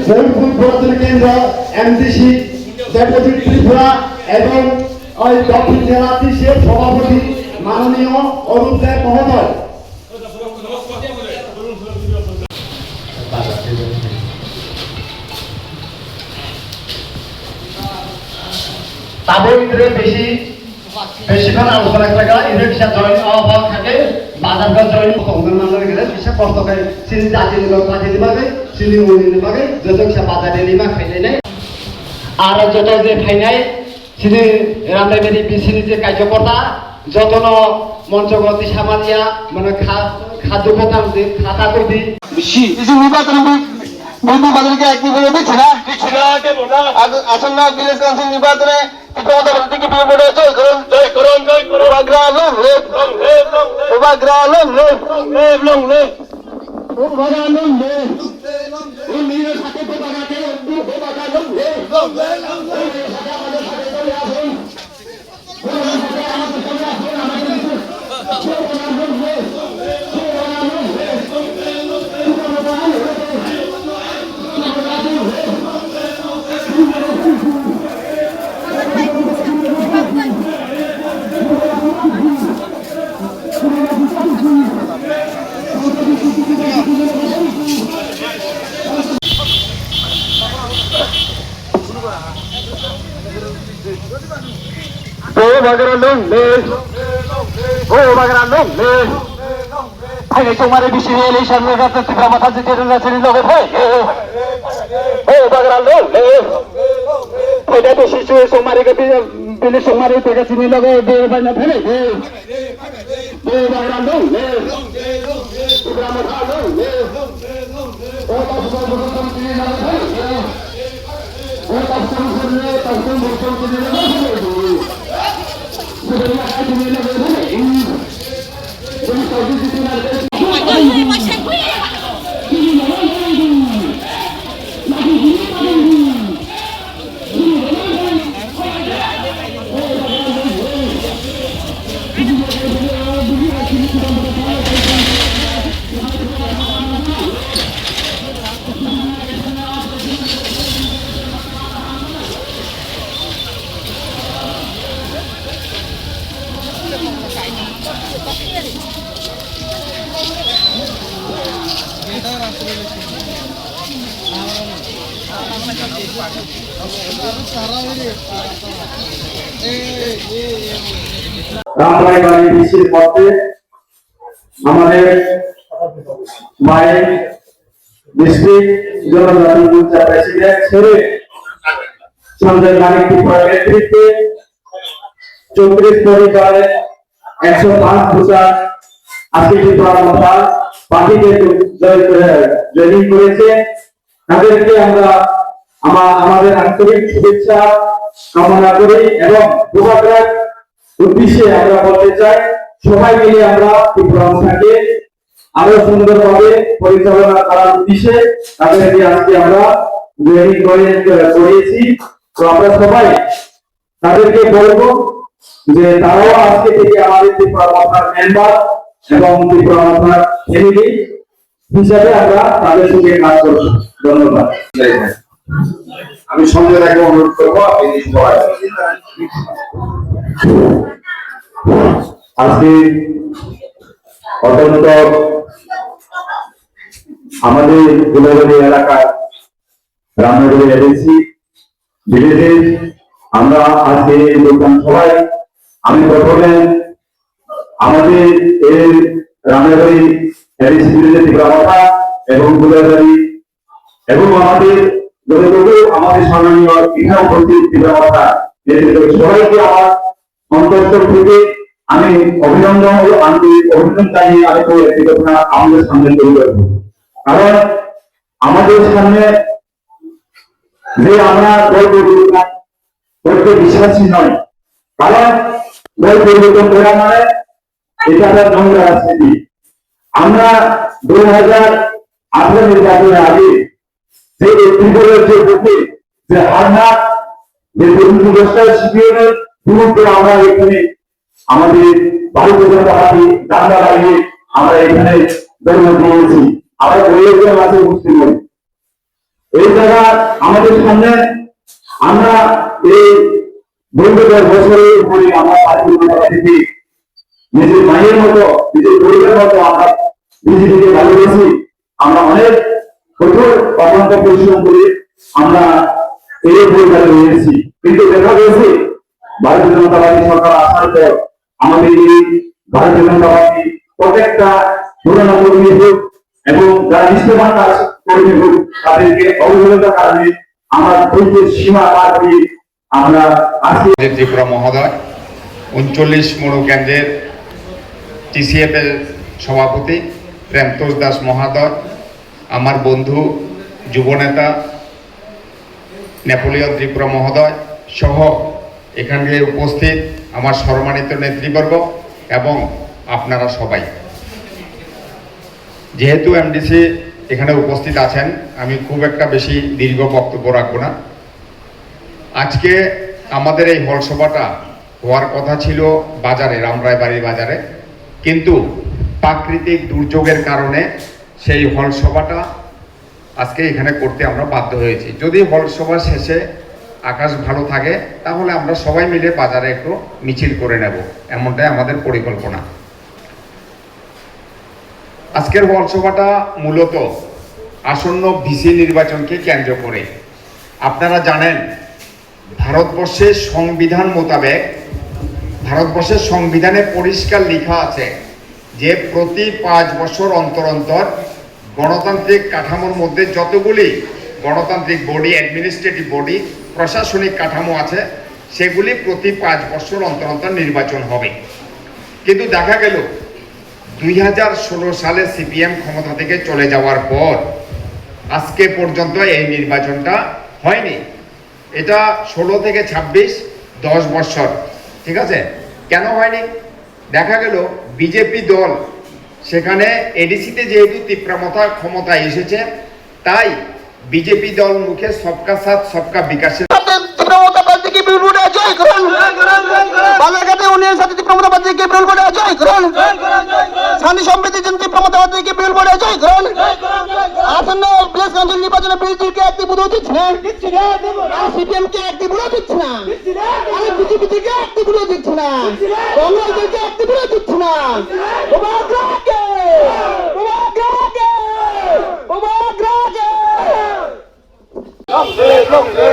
বোলপুর পুরাতন কেন্দ্র MDC deputy Tripura এবং ওই দক্ষিণ জেলা ত্রিশের সভাপতি মাননীয় অরূপ দেব মহোদয়। তাদের ভিতরে বেশিক্ষণ আলোচনা করা গেল এদের বিষয় জয়েন অভাব থাকে বাজারঘাট জয়েন অঙ্গনবাড়ি গেলে বিষয় কষ্ট করে চিনি জাতি নিবাগ পাঠিয়ে দিবাগে চিনি উনি নিবাগে যত বাজারে নিবা খাইলে নেই আর যত যে ফাইনাই চিনি রান্নাবাড়ি বিচিনি যে কার্যকর্তা যতন মঞ্চগতি সামাজিয়া মানে খাদ্য প্রদান যে খাতা করবি বেশি নির্বাচন বন্ধু বাজারকে একটি করে দিচ্ছে না আসন্ন বিলেজ কাউন্সিল নির্বাচনে তোমারে বেশি ইলেকশন মাথা যেতে লগে এটা বেশি সোমারি বিলি সোমারি থেকে চিনি লগে না ফেলে রামরায়গঞ্জ ডিসির পথে আমাদের মায়ের ডিস্ট্রিক্ট জনজাতি মোর্চা প্রেসিডেন্ট ছেড়ে সঞ্জয় নারী ত্রিপুরার নেতৃত্বে 34 পরিবারের 105 ভোটার আজকে ত্রিপুরা মধ্যা পার্টিতে জয়েনিং করেছে। তাদেরকে আমরা আমাদের আন্তরিক শুভেচ্ছা কামনা করি এবং ভোটারদের উদ্দেশ্যে আমরা বলতে চাই সবাই মিলে আমরা ত্রিপুরা মধ্যাকে আরো সুন্দরভাবে পরিচালনা করার উদ্দেশ্যে তাদেরকে আজকে আমরা জয়েনিং করিয়েছি। তো আমরা সবাই তাদেরকে বলবো যে তারাও আজকে থেকে আমাদের ত্রিপুরা মধ্যার মেম্বার এবং ত্রিপুরা মধ্যার ফ্যামিলি হিসাবে আমরা তাদের সঙ্গে কাজ করব। ধন্যবাদ। আমি সঙ্গে রাখবো অনুরোধ করবো আপনি আজকে অত্যন্ত আমাদের গুলাবাড়ি এলাকার রামনগরী এজেন্সি ভিলেজে আমরা আজকে দোকান সবাই আমি প্রথমে আমাদের এই রামনগরী এজেন্সি ভিলেজে ত্রিপুরা এবং গুলাবাড়ি এবং আমাদের আমাদের সম্মানীয় এখানে উপস্থিত ত্রিপুরা সবাইকে আমার অন্তর থেকে আমি অভিনন্দন ও আন্তরিক অভিনন্দন জানিয়ে আমি একটি কথা আমাদের সামনে তুলে ধরবো। কারণ আমাদের সামনে যে আমরা দল পরিবর্তন করতে বিশ্বাসী নয়, কারণ দল পরিবর্তন করা মানে এটা একটা নোংরা রাজনীতি। আমরা 2018 নির্বাচনের আগে যে ত্রিপুরার যে বুকে যে হারনাথ যে শিবিরের বিরুদ্ধে আমরা এখানে আমাদের ভারতীয় জনতা পার্টি ডান্ডা লাগিয়ে আমরা এখানে দল দিয়েছি। আমরা বলেছিলাম আছে মুসলিম এই জায়গা আমাদের সামনে আমরা এই 10 বছরের উপরে আমরা পার্টি নিজের মায়ের মতো নিজের পরিবারের মতো আমরা বিজেপিকে ভালোবেসি। আমরা অনেক কঠোর অক্লান্ত পরিশ্রম করে আমরা এই পরিবারে রয়েছি, কিন্তু দেখা গেছে ভারতীয় জনতা পার্টি সরকার আসার পর আমাদের এই ভারতীয় জনতা পার্টি প্রত্যেকটা পুরানো কর্মী হোক এবং যারা নিষ্ঠবান কাজ কর্মী হোক তাদেরকে অবহেলতার কারণে আমরা ধৈর্যের সীমা পার দিয়ে আমরা আজকে ত্রিপুরা মহোদয় 39 মরু কেন্দ্রের TCF এর সভাপতি প্রেমতোষ দাস মহোদয়, আমার বন্ধু যুবনেতা নেপোলিয়ন ত্রিপুরা মহোদয় সহ এখানে উপস্থিত আমার সম্মানিত নেতৃবর্গ এবং আপনারা সবাই, যেহেতু MDC এখানে উপস্থিত আছেন আমি খুব একটা বেশি দীর্ঘ বক্তব্য রাখবো না। আজকে আমাদের এই হল সভাটা হওয়ার কথা ছিল বাজারে, রামরায়বাড়ি বাজারে, কিন্তু প্রাকৃতিক দুর্যোগের কারণে সেই হল সভাটা আজকে এখানে করতে আমরা বাধ্য হয়েছি। যদি হল সভা শেষে আকাশ ভালো থাকে তাহলে আমরা সবাই মিলে বাজারে একটু মিছিল করে নেব, এমনটাই আমাদের পরিকল্পনা। আজকের হল সভাটা মূলত আসন্ন ভিসি নির্বাচনকে কেন্দ্র করে। আপনারা জানেন ভারতবর্ষের সংবিধান মোতাবেক, ভারতবর্ষের সংবিধানে পরিষ্কার লেখা আছে যে প্রতি 5 বছর অন্তর অন্তর গণতান্ত্রিক কাঠামোর মধ্যে যতগুলি গণতান্ত্রিক বডি, অ্যাডমিনিস্ট্রেটিভ বডি, প্রশাসনিক কাঠামো আছে সেগুলি প্রতি 5 বছর অন্তর অন্তর নির্বাচন হবে। কিন্তু দেখা গেল 2016 সালে CPM ক্ষমতা থেকে চলে যাওয়ার পর আজকে পর্যন্ত এই নির্বাচনটা হয়নি। এটা 16 থেকে 26 10 বছর, ঠিক আছে? কেন হয়নি? দেখা গেল বিজেপি দল সেখানে এডিসিতে যেহেতু তীব্রমতা ক্ষমতায় এসেছে, তাই বিজেপি দল মুখে সবকা সাথ সবকা বিকাশের তীব্রমতা পার্টিকে বিলবোর্ডে জয় করুন, বাজারঘাটে উন্নয়নের সাথে তীব্রমতা পার্টিকে বিলবোর্ডে জয় করুন, শান্তি সম্প্রীতির জন্য তীব্রমতা পার্টিকে বিলবোর্ডে জয় করুন। আসন্ন প্রেস কাউন্সিল নির্বাচনে বিজেপিকে একটি বুধ দিচ্ছে না, CPM কে একটি বুধ দিচ্ছে না, আমি বিজেপি থেকে একটি বুধ দিচ্ছে না, কংগ্রেসকে একটি বুধ দিচ্ছে না।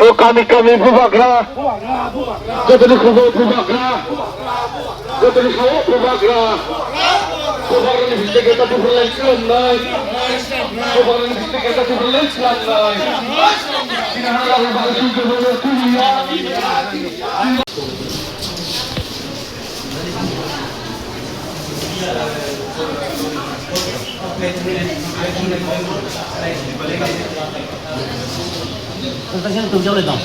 ও কামি কামি ভূভাগরা, যতটুকু খাবো ভূভাগরা, যতটুকু খাবো ভূভাগরা, ভূভাগরের ভিত্তিকে তাতে বললেন ছিলাম নাই, ভূভাগরের ভিত্তিকে তাতে বললেন ছিলাম নাই। তুমি চলে দাও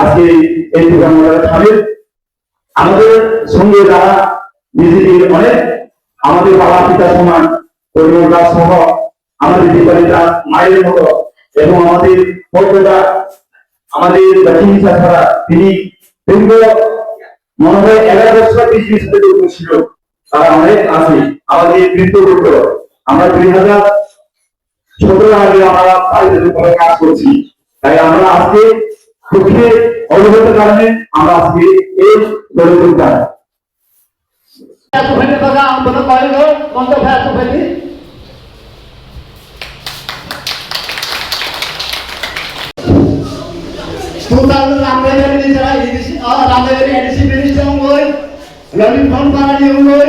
আজকে এই আমাদের সঙ্গে যারা বিজেপির অনেক আমাদের বাবা পিতা সমান পরিবার সহ আমাদের বিপরীতা মায়ের মতো এবং আমাদের পর্যটা আমাদের চিকিৎসা ছাড়া তিনি দীর্ঘ মনে হয় 11 বছর বিজেপির সাথে যুক্ত ছিল। তারা অনেক আছে আমাদের বৃদ্ধ আমরা 2017 আগে আমরা কাজ করছি, তাই আমরা আজকে দুঃখে অবগত কারণে আমরা আজকে এই দলে যোগদান। আন্দোলন করেন মন্তব্য এতখানি রামদেবের যারা রামদেবের এডিসি মিনিস্টার হই, ললিত ফোন পাড়ানি হই,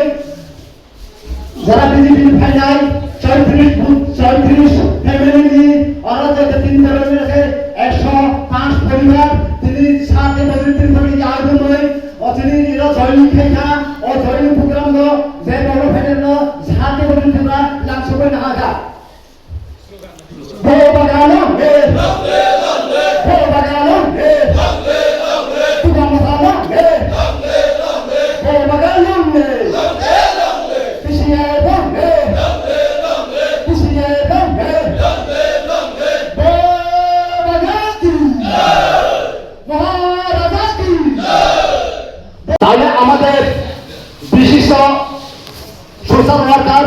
যারা বিজেপি ফাইনাল 34 ফ্যামিলি তাহলে আমাদের বিশিষ্ট সোশ্যাল ওয়ার্কার,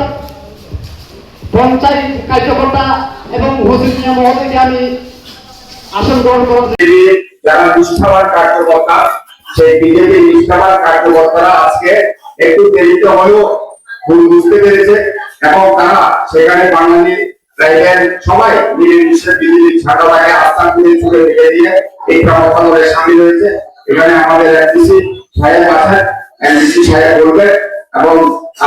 পঞ্চায়েত কার্যকর্তা এবং হুসিনিয়া মহোদয়কে আমি আসন গ্রহণ করতে যারা নিষ্ঠাবান কার্যকর্তা, সেই বিজেপি নিষ্ঠাবান কার্যকর্তারা আজকে একটু দেরিতে হলেও ভুল বুঝতে পেরেছে এবং তারা সেখানে বাঙালি রাইফেল সবাই মিলেমিশে বিজেপি ছাত্রটাকে আস্থা করে ছুড়ে ফেলে দিয়ে এই প্রমোশনে সামিল হয়েছে। এখানে আমাদের এমডিসি সাহেব আছেন, এমডিসি সাহেব বলবে এবং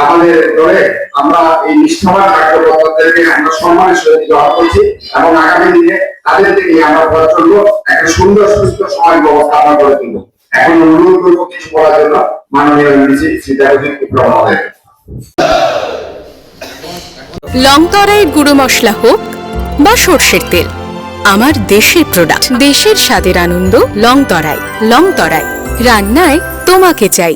আমাদের দলে আমরা এই নিষ্ঠাবান কার্যকর্তাদেরকে আমরা সম্মানের সহিত গ্রহণ করছি এবং আগামী দিনে তাদেরকে নিয়ে আমরা পথ চলবো, একটা সুন্দর সুস্থ সমাজ ব্যবস্থা আমরা করে তুলবো। এখন অনুরোধ করবো কিছু বলার জন্য মাননীয় এমডিসি সিদ্ধার্থ প্রভাবের। লংতরাইয়ের গুঁড়ো মশলা হোক বা সর্ষের তেল, আমার দেশের প্রোডাক্ট, দেশের স্বাদের আনন্দ। লংতরাই, লংতরাই রান্নায় তোমাকে চাই।